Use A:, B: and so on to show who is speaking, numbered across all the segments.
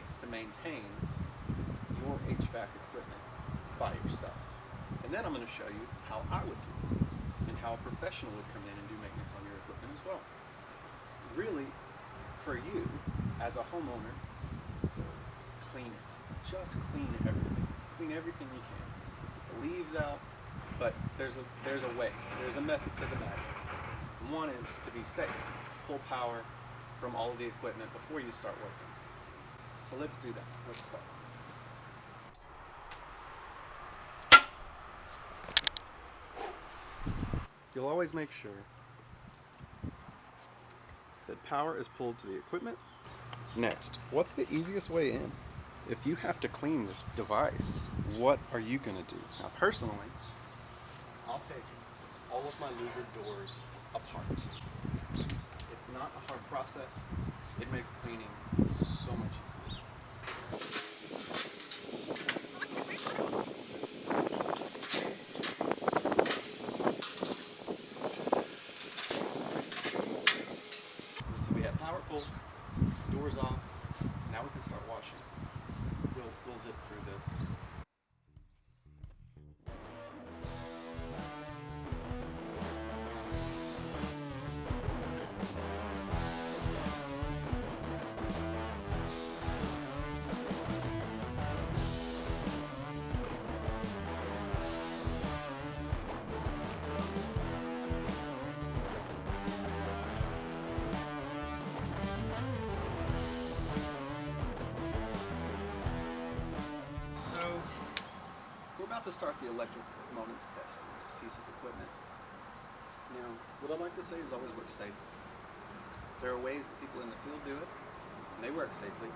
A: takes to maintain your HVAC equipment by yourself. And then I'm going to show you how I would do it and how a professional would come in and do maintenance on your equipment as well. Really, for you as a homeowner, clean it. Just clean everything. Clean everything you can. Get the leaves out, but there's a way. There's a method to the madness. One is to be safe. Pull power from all of the equipment before you start working. So let's do that. Let's start. You'll always make sure that power is pulled to the equipment. Next, what's the easiest way in? If you have to clean this device, what are you going to do? Now, personally, I'll take all of my louvered doors apart. It's not a hard process. It makes cleaning so much easier. So we have power pulled, doors off. Now we can start washing. We'll zip through this. So, we're about to start the electrical components test on this piece of equipment. Now, what I like to say is always work safely. There are ways that people in the field do it, and they work safely.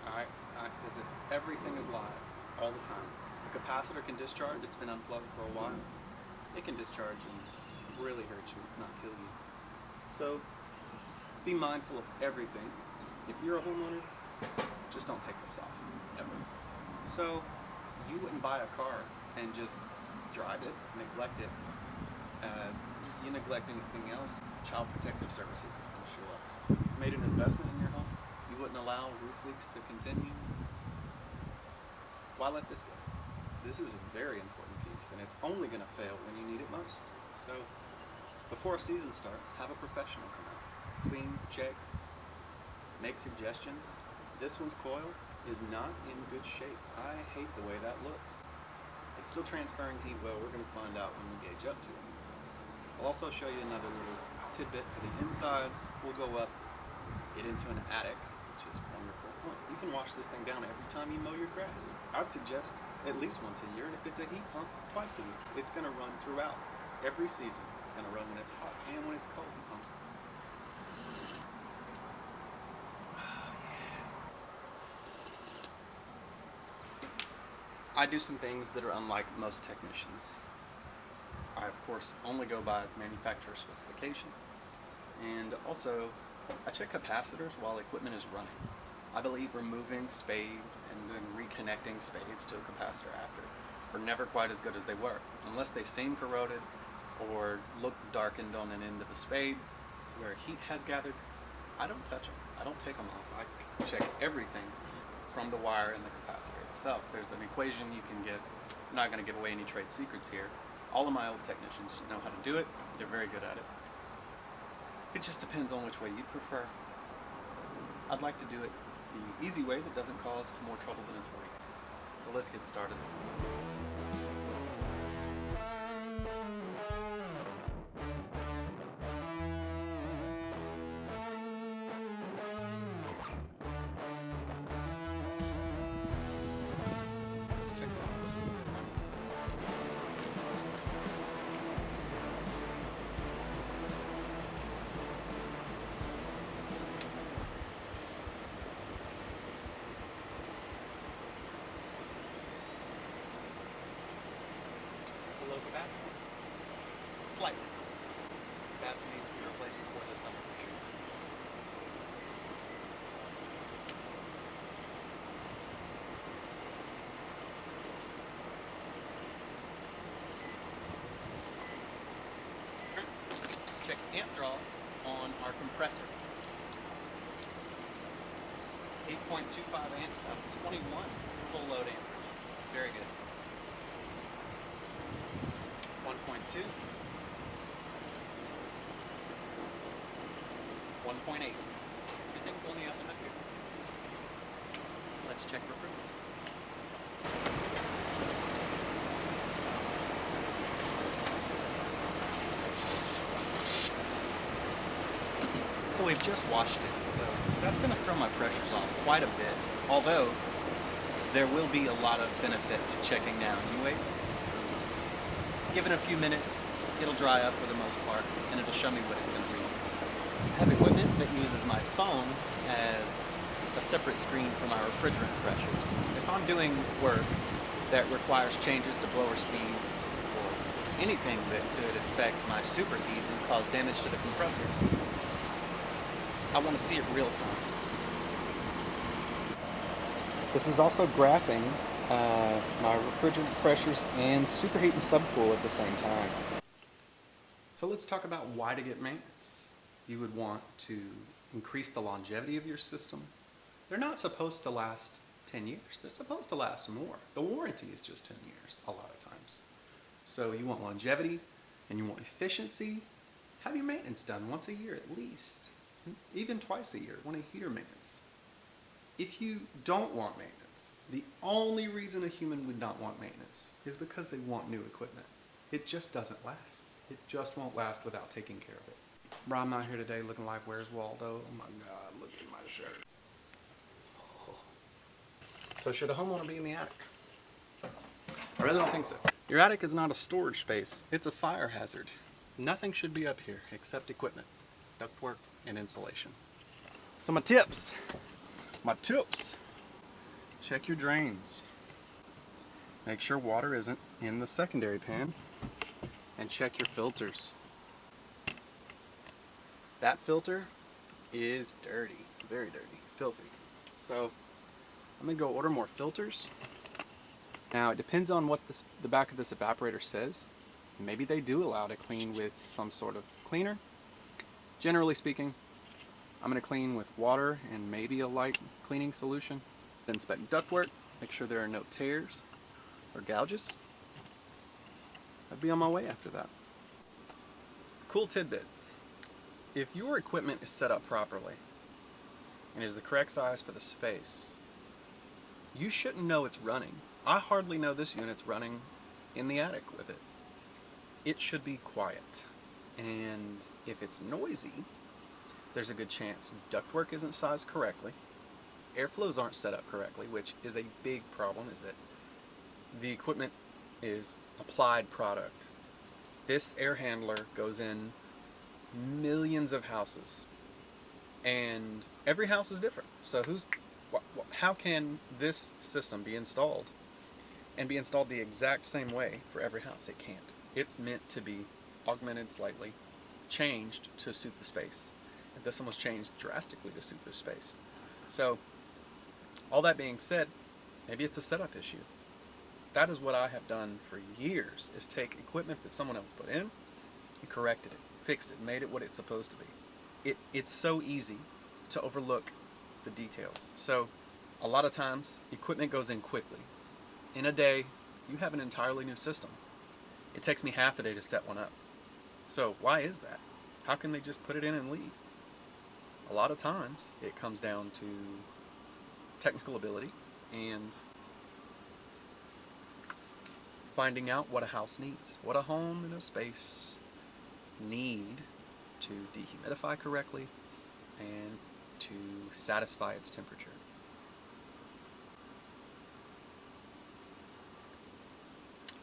A: I act as if everything is live all the time. A capacitor can discharge, it's been unplugged for a while. It can discharge and really hurt you, not kill you. So, be mindful of everything. If you're a homeowner, just don't take this off, ever. So, you wouldn't buy a car and just drive it, neglect it. You neglect anything else, Child Protective Services is going to show up. You've made an investment in your home, you wouldn't allow roof leaks to continue. Why let this go? This is a very important piece, and it's only going to fail when you need it most. So, before a season starts, have a professional come out. Clean, check, make suggestions. This one's coil is not in good shape. I hate the way that looks. It's still transferring heat well. We're going to find out when we gauge up to it. I'll also show you another little tidbit for the insides. We'll go up, get into an attic, which is wonderful. Well, you can wash this thing down every time you mow your grass. I'd suggest at least once a year, and if it's a heat pump, twice a year. It's going to run throughout. Every season. It's going to run when it's hot and when it's cold. Heat pumps. I do some things that are unlike most technicians. I, of course, only go by manufacturer specification, and also I check capacitors while equipment is running. I believe removing spades and then reconnecting spades to a capacitor after are never quite as good as they were, unless they seem corroded or look darkened on an end of a spade where heat has gathered. I don't touch them. I don't take them off. I check everything from the wire and the capacitor itself. There's an equation you can get. I'm not going to give away any trade secrets here. All of my old technicians know how to do it. They're very good at it. It just depends on which way you prefer. I'd like to do it the easy way that doesn't cause more trouble than it's worth. So let's get started. Check this out. Low capacity. Slightly. That's what needs to be replaced before this summer for sure. Let's check amp draws on our compressor. 8 1.25 amps out of 21 full load amperage. Very good. 1.2. 1.8. Everything's on the up and up here. Let's check recruitment. So we've just washed it, so that's going to throw my pressures off quite a bit, although there will be a lot of benefit to checking now anyways. Given a few minutes, it'll dry up for the most part, and it'll show me what it's going to read. I have equipment that uses my phone as a separate screen for my refrigerant pressures. If I'm doing work that requires changes to blower speeds or anything that could affect my superheat and cause damage to the compressor, I want to see it real time. This is also graphing my refrigerant pressures and superheat and subcool at the same time. So let's talk about why to get maintenance. You would want to increase the longevity of your system. They're not supposed to last 10 years. They're supposed to last more. The warranty is just 10 years a lot of times. So you want longevity and you want efficiency. Have your maintenance done once a year at least. Even twice a year, want a heater maintenance. If you don't want maintenance, the only reason a human would not want maintenance is because they want new equipment. It just doesn't last. It just won't last without taking care of it. Bro, I'm out here today looking like Where's Waldo? Oh my God, look at my shirt. Oh. So should a homeowner be in the attic? I really don't think so. Your attic is not a storage space. It's a fire hazard. Nothing should be up here except equipment, ductwork, and insulation. So my tips. Check your drains. Make sure water isn't in the secondary pan. And check your filters. That filter is dirty, very dirty, filthy. So I'm gonna go order more filters. Now it depends on what the back of this evaporator says. Maybe they do allow to clean with some sort of cleaner. Generally speaking, I'm going to clean with water and maybe a light cleaning solution. Inspect ductwork, make sure there are no tears or gouges. I'd be on my way after that. Cool tidbit. If your equipment is set up properly and is the correct size for the space, you shouldn't know it's running. I hardly know this unit's running in the attic with it. It should be quiet. And if it's noisy, there's a good chance ductwork isn't sized correctly, airflows aren't set up correctly, which is a big problem, is that the equipment is applied product. This air handler goes in millions of houses, and every house is different. So how can this system be installed and be installed the exact same way for every house? It can't. It's meant to be augmented slightly, changed to suit the space. If this one was changed drastically to suit this space. So, all that being said, maybe it's a setup issue. That is what I have done for years, is take equipment that someone else put in and corrected it, fixed it, made it what it's supposed to be. It's so easy to overlook the details. So, a lot of times, equipment goes in quickly. In a day, you have an entirely new system. It takes me half a day to set one up. So why is that? How can they just put it in and leave? A lot of times it comes down to technical ability and finding out what a house needs, what a home and a space need to dehumidify correctly and to satisfy its temperature.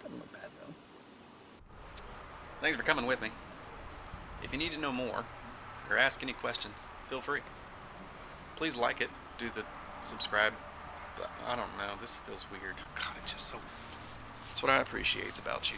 A: Doesn't look bad though. Thanks for coming with me. If you need to know more or ask any questions, feel free. Please like it, do the subscribe. I don't know, this feels weird. God, it's just so, that's what I appreciate about you.